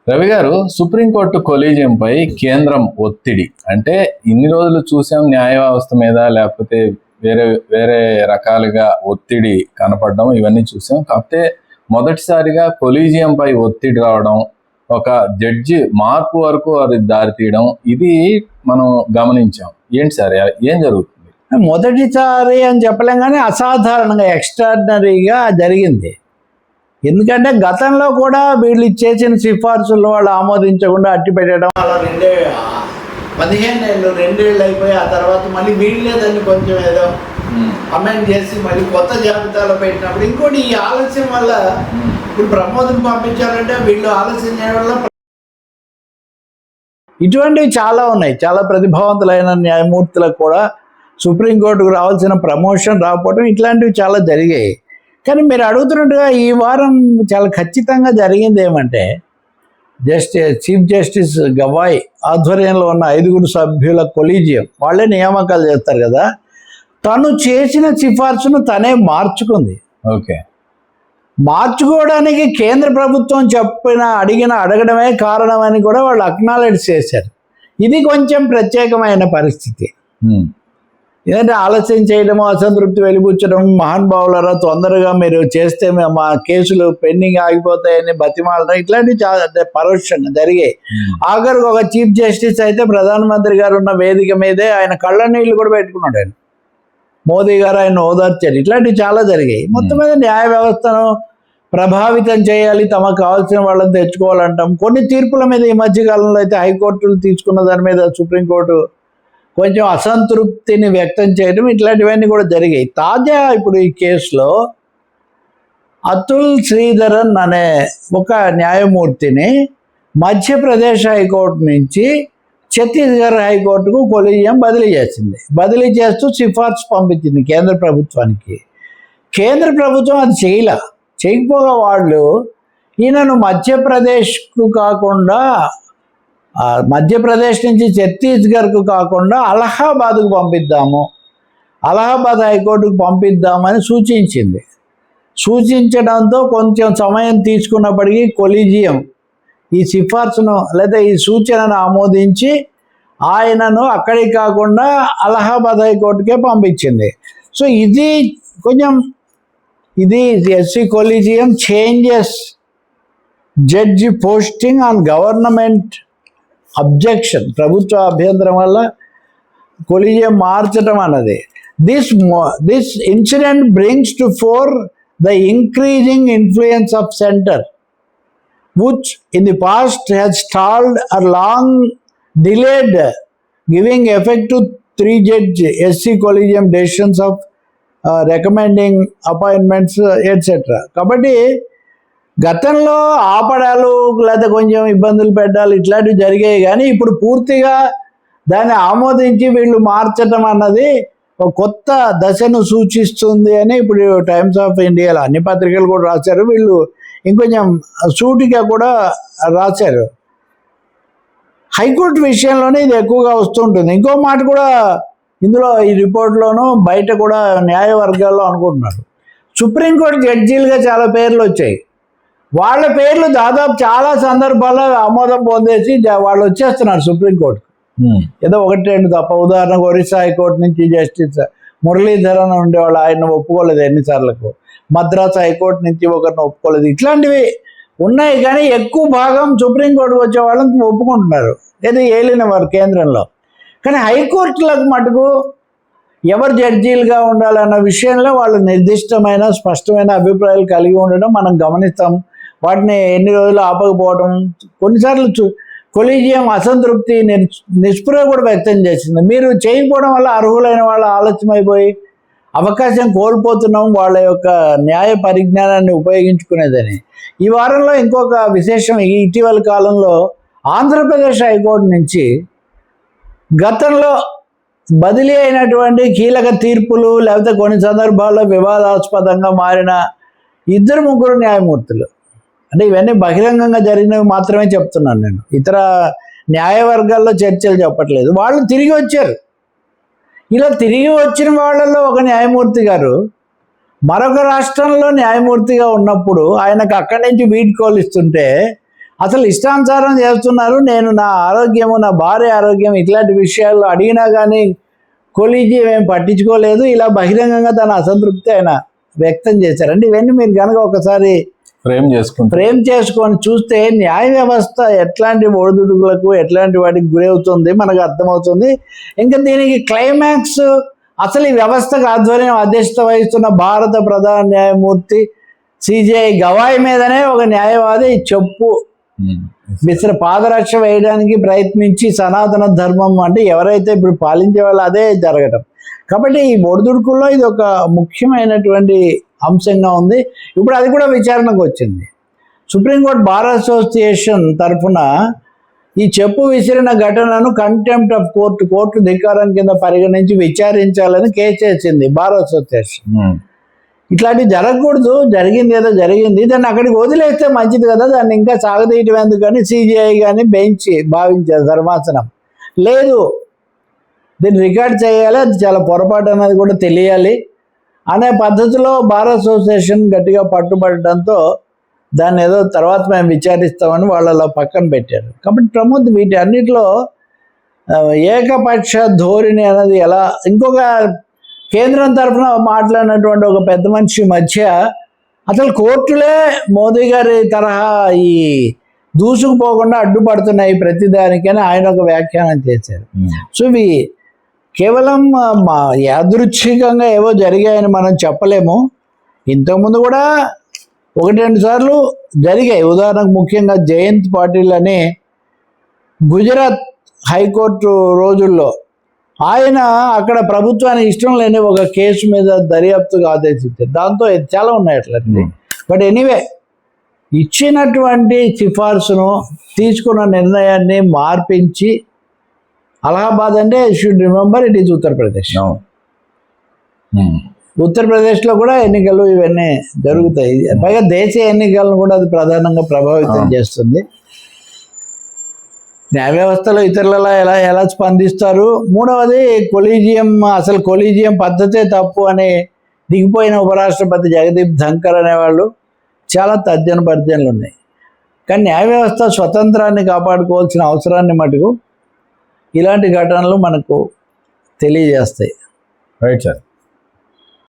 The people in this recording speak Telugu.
రవి గారు, సుప్రీంకోర్టు కొలీజియంపై కేంద్రం ఒత్తిడి అంటే ఇన్ని రోజులు చూసాం న్యాయ వ్యవస్థ మీద, లేకపోతే వేరే వేరే రకాలుగా ఒత్తిడి కనపడడం ఇవన్నీ చూసాం. కాకపోతే మొదటిసారిగా కొలీజియంపై ఒత్తిడి రావడం, ఒక జడ్జి మార్పు వరకు అది దారితీయడం, ఇది మనం గమనించాం. ఏంటి సార్, ఏం జరుగుతుంది? మొదటిసారి అని చెప్పలేం, కానీ అసాధారణంగా ఎక్స్ట్రాడినరీగా జరిగింది. ఎందుకంటే గతంలో కూడా వీళ్ళు చేసిన సిఫార్సులు వాళ్ళు ఆమోదించకుండా అట్టి పెట్టడం, అలా 15 ఏళ్ళు 2 ఏళ్ళు అయిపోయి ఆ తర్వాత మళ్ళీ వీళ్ళే దాన్ని కొంచెం ఏదో అమెండ్ చేసి మళ్ళీ కొత్త జాబితాలో పెట్టినప్పుడు ఇంకోటి ఈ ఆలస్యం వల్ల ఇప్పుడు ప్రమోదం పంపించాలంటే వీళ్ళు ఆలస్యం చేయడం వల్ల ఇటువంటివి చాలా ఉన్నాయి. చాలా ప్రతిభావంతులైన న్యాయమూర్తులకు కూడా సుప్రీంకోర్టుకు రావాల్సిన ప్రమోషన్ రాకపోవడం ఇట్లాంటివి చాలా జరిగాయి. కానీ మీరు అడుగుతున్నట్టుగా ఈ వారం చాలా ఖచ్చితంగా జరిగింది ఏమంటే, చీఫ్ జస్టిస్ గవాయ్ ఆధ్వర్యంలో ఉన్న 5 సభ్యుల కొలీజియం వాళ్ళే నియామకాలు చేస్తారు కదా, తను చేసిన సిఫార్సును తనే మార్చుకుంది. ఓకే, మార్చుకోవడానికి కేంద్ర ప్రభుత్వం అడగడమే కారణమని కూడా వాళ్ళు అక్నాలెడ్జ్ చేశారు. ఇది కొంచెం ప్రత్యేకమైన పరిస్థితి. ఎందుకంటే ఆలస్యం చేయడము, అసంతృప్తి వెలిబుచ్చడం, మహానుభావులరా తొందరగా మీరు చేస్తే మా కేసులు పెండింగ్ ఆగిపోతాయని బతిమాలడం, ఇట్లాంటివి చాలా పరోక్షంగా జరిగాయి. ఆఖరికి ఒక చీఫ్ జస్టిస్ అయితే ప్రధానమంత్రి గారు ఉన్న వేదిక మీదే ఆయన కళ్ళ నీళ్ళు కూడా పెట్టుకున్నాడు. ఆయన మోదీ గారు ఆయన ఓదార్చారు. ఇట్లాంటివి చాలా జరిగాయి. మొత్తం మీద న్యాయ వ్యవస్థను ప్రభావితం చేయాలి, తమకు కావాల్సిన వాళ్ళని తెచ్చుకోవాలంటాం. కొన్ని తీర్పుల మీద ఈ మధ్యకాలంలో అయితే హైకోర్టులు తీసుకున్న దాని మీద సుప్రీంకోర్టు కొంచెం అసంతృప్తిని వ్యక్తం చేయడం, ఇట్లాంటివన్నీ కూడా జరిగాయి. తాజా ఇప్పుడు ఈ కేసులో అతుల్ శ్రీధరన్ అనే ఒక న్యాయమూర్తిని మధ్యప్రదేశ్ హైకోర్టు నుంచి ఛత్తీస్గఢ్ హైకోర్టుకు కొలీజియం బదిలీ చేసింది. బదిలీ చేస్తూ సిఫార్సు పంపించింది కేంద్ర ప్రభుత్వానికి. కేంద్ర ప్రభుత్వం అది చేయకపోగా వాళ్ళు ఈయనను మధ్యప్రదేశ్కు కాకుండా, మధ్యప్రదేశ్ నుంచి ఛత్తీస్గఢ్కు కాకుండా అలహాబాద్కు పంపిద్దాము, అలహాబాద్ హైకోర్టుకు పంపిద్దామని సూచించడంతో కొంచెం సమయం తీసుకున్నప్పటికీ కొలీజియం ఈ సిఫార్సును లేదా ఈ సూచనను ఆమోదించి ఆయనను అక్కడికి కాకుండా అలహాబాద్ హైకోర్టుకే పంపించింది. సో ఇది SC collegium changes judge posting on government objection, ప్రభుత్వ అభ్యంతరం వల్ల కొలీజియం మార్చడం అన్నది. This incident brings to four the increasing influence of centre which in the past has stalled or long delayed giving effect to 3-judge SC collegium decisions of recommending appointments etc. కాబట్టి గతంలో ఆపడాలు లేదా కొంచెం ఇబ్బందులు పెట్టాలి ఇట్లాంటివి జరిగాయి, కానీ ఇప్పుడు పూర్తిగా దాన్ని ఆమోదించి వీళ్ళు మార్చడం అన్నది ఒక కొత్త దశను సూచిస్తుంది అని ఇప్పుడు టైమ్స్ ఆఫ్ ఇండియాలో అన్ని పత్రికలు కూడా రాశారు. వీళ్ళు ఇంకొంచెం సూటిగా కూడా రాశారు. హైకోర్టు విషయంలోనే ఇది ఎక్కువగా వస్తుంటుంది. ఇంకో మాట కూడా ఇందులో ఈ రిపోర్ట్లోనూ బయట కూడా న్యాయ వర్గాల్లో అనుకుంటున్నారు. సుప్రీంకోర్టు జడ్జీలుగా చాలా పేర్లు వచ్చాయి. వాళ్ళ పేర్లు దాదాపు చాలా సందర్భాల్లో ఆమోదం పొందేసి వాళ్ళు వచ్చేస్తున్నారు సుప్రీంకోర్టు. ఏదో 1-2 తప్ప. ఉదాహరణకు ఒరిస్సా హైకోర్టు నుంచి జస్టిస్ మురళీధరన్ ఉండేవాళ్ళు, ఆయన ఒప్పుకోలేదు ఎన్నిసార్లకు. మద్రాసు హైకోర్టు నుంచి ఒకరిని ఒప్పుకోలేదు. ఇట్లాంటివి ఉన్నాయి, కానీ ఎక్కువ భాగం సుప్రీంకోర్టుకు వచ్చే వాళ్ళని ఒప్పుకుంటున్నారు, ఏదో ఏలిన వారు కేంద్రంలో. కానీ హైకోర్టులకు మటుకు ఎవరు జడ్జీలుగా ఉండాలన్న విషయంలో వాళ్ళు నిర్దిష్టమైన స్పష్టమైన అభిప్రాయాలు కలిగి ఉండడం మనం గమనిస్తాం. వాటిని ఎన్ని రోజులు ఆపకపోవడం, కొన్నిసార్లు కొలీజియం అసంతృప్తి నిస్పృహ కూడా వ్యక్తం చేసింది. మీరు చేయకపోవడం వల్ల అర్హులైన వాళ్ళు ఆలస్యమైపోయి అవకాశం కోల్పోతున్నాం వాళ్ళ యొక్క న్యాయ పరిజ్ఞానాన్ని ఉపయోగించుకునేదని. ఈ వారంలో ఇంకొక విశేషం, ఇటీవల కాలంలో ఆంధ్రప్రదేశ్ హైకోర్టు నుంచి గతంలో బదిలీ అయినటువంటి కీలక తీర్పులు లేకపోతే కొన్ని సందర్భాల్లో వివాదాస్పదంగా మారిన 2-3 న్యాయమూర్తులు, అంటే ఇవన్నీ బహిరంగంగా జరిగినవి మాత్రమే చెప్తున్నాను నేను, ఇతర న్యాయవర్గాల్లో చర్చలు చెప్పట్లేదు. వాళ్ళు తిరిగి వచ్చారు. ఇలా తిరిగి వచ్చిన వాళ్ళల్లో ఒక న్యాయమూర్తి గారు మరొక రాష్ట్రంలో న్యాయమూర్తిగా ఉన్నప్పుడు ఆయనకు అక్కడి నుంచి వీడ్కోలు ఇస్తుంటే అసలు ఇష్టానుసారం చేస్తున్నారు. నేను నా ఆరోగ్యము, నా భార్య ఆరోగ్యం ఇట్లాంటి విషయాల్లో అడిగినా కానీ కొలీజియం ఏం పట్టించుకోలేదు. ఇలా బహిరంగంగా తన అసంతృప్తి ఆయన వ్యక్తం చేశారండి. ఇవన్నీ మీరు కనుక ఒకసారి ఫ్రేమ్ చేసుకొని చూస్తే న్యాయ వ్యవస్థ ఎట్లాంటి ఒడిదుడుకులకు ఎట్లాంటి వాటికి గురవుతుంది మనకు అర్థమవుతుంది. ఇంకా దీనికి క్లైమాక్స్ అసలు ఈ వ్యవస్థకు ఆధ్వర్యం అధ్యక్షత వహిస్తున్న భారత ప్రధాన న్యాయమూర్తి సిజేఐ గవాయి మీదనే ఒక న్యాయవాది చెప్పు మిశ్ర పాదరక్ష వేయడానికి ప్రయత్నించి సనాతన ధర్మం అంటే ఎవరైతే ఇప్పుడు పాలించే వాళ్ళు అదే జరగటం. కాబట్టి ఈ ఒడిదుడుకుల్లో ఇది ఒక ముఖ్యమైనటువంటి అంశంగా ఉంది. ఇప్పుడు అది కూడా విచారణకు వచ్చింది. సుప్రీంకోర్టు బార్ అసోసియేషన్ తరఫున ఈ చెప్పు విసిరిన ఘటనను కంటెంప్ట్ ఆఫ్ కోర్టు ధిక్కారం కింద పరిగణించి విచారించాలని కేసు వేసింది బార్ అసోసియేషన్. ఇట్లాంటివి జరగకూడదు, జరిగింది ఏదో జరిగింది, దాన్ని అక్కడికి వదిలేస్తే మంచిది కదా, దాన్ని ఇంకా సాగదీయటం ఎందుకని సిజిఐ కానీ బెంచ్ భావించారు ధర్మాసనం. లేదు, దీన్ని రికార్డ్ చేయాలి, అది చాలా పొరపాటు అనేది కూడా తెలియాలి అనే పద్ధతిలో బార్ అసోసియేషన్ గట్టిగా పట్టుబడటంతో దాన్ని ఏదో తర్వాత మేము విచారిస్తామని వాళ్ళలో పక్కన పెట్టారు. కాబట్టి ప్రమోద్ వీటి అన్నిటిలో ఏకపక్ష ధోరణి అనేది ఎలా, ఇంకొక కేంద్రం తరఫున మాట్లాడినటువంటి ఒక పెద్ద మనిషి మధ్య అసలు కోర్టులే మోదీ గారి తరహా ఈ దూసుకుపోకుండా అడ్డుపడుతున్నాయి ప్రతిదానికి అని ఆయన ఒక వ్యాఖ్యానం చేశారు. సో ఇవి కేవలం యాదృచ్ఛికంగా ఏవో జరిగాయని మనం చెప్పలేము. ఇంతకుముందు కూడా 1-2 సార్లు జరిగాయి. ఉదాహరణకు ముఖ్యంగా జయంత్ పాటిల్ అని గుజరాత్ హైకోర్టు రోజుల్లో ఆయన అక్కడ ప్రభుత్వానికి ఇష్టం లేని ఒక కేసు మీద దర్యాప్తుగా ఆదేశించారు. దాంతో చాలా ఉన్నాయి అట్లా. బట్ ఎనీవే ఇచ్చినటువంటి సిఫార్సును తీసుకున్న నిర్ణయాన్ని మార్పించి అలహాబాద్ అంటే should remember it is Uttar Pradesh. ఉత్తరప్రదేశ్లో కూడా ఎన్నికలు ఇవన్నీ జరుగుతాయి. పైగా దేశీయ ఎన్నికలను కూడా అది ప్రధానంగా ప్రభావితం చేస్తుంది. న్యాయ వ్యవస్థలో ఇతరులలో ఎలా స్పందిస్తారు. మూడవది అసలు కొలీజియం పద్ధతే తప్పు అని దిగిపోయిన ఉపరాష్ట్రపతి జగదీప్ ధంకర్ అనేవాళ్ళు చాలా తర్జనభర్జనలు ఉన్నాయి. కానీ న్యాయ వ్యవస్థ స్వతంత్రాన్ని కాపాడుకోవాల్సిన అవసరాన్ని మటుకు ఇలాంటి ఘటనలు మనకు తెలియజేస్తాయి. Right sir.